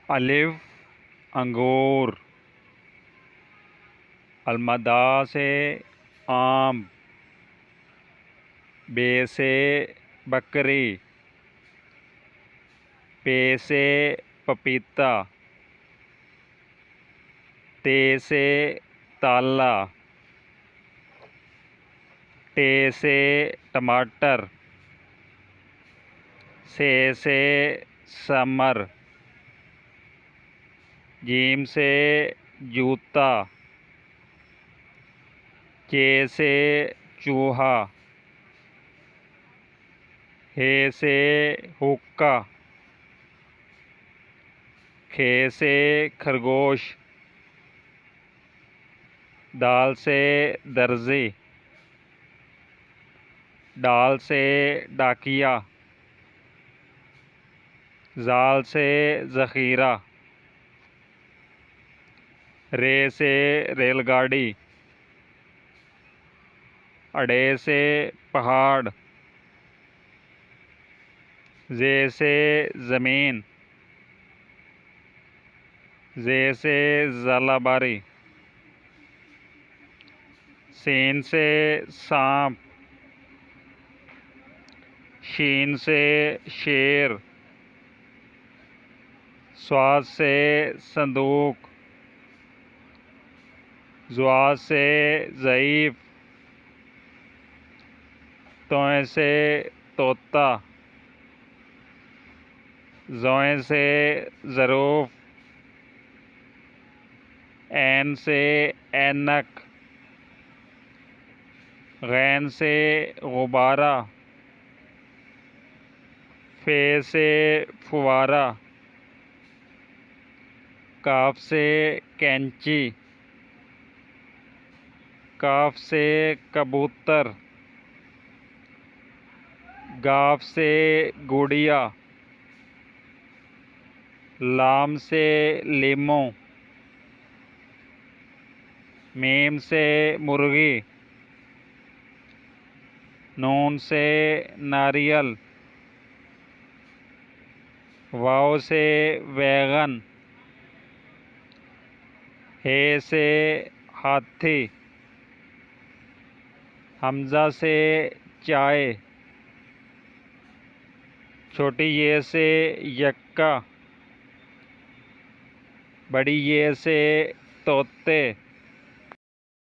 अलिफ अंगूर। अलमदा से आम। बे से बकरी। पे से पपीता। ते से ताला। टे से टमाटर। से समर। जीम से जूता। चे से चूहा। हे से हुक्का। खे से खरगोश। दाल से दर्जी। डाल से डाकिया। जाल से ज़ख़ीरा। रे से रेलगाड़ी। अड़े से पहाड़। जे से ज़मीन। जे से ज़ालाबारी। सीन से सांप। शीन से शेर। स्वाद से संदूक। ज़ुआ से ज़ईफ़। तोए से तोता। ज़ोए से ज़रूफ़। ऐन से ऐनक। गैन से गुब्बारा। फे से फुवारा। काफ से कैंची। काफ से कबूतर। गाफ से गुड़िया। लाम से लीमू। मीम से मुर्गी। नून से नारियल। वाव से वैगन। हे से हाथी। हमज़ा से चाय। छोटी ये से यक्का। बड़ी ये से तोते।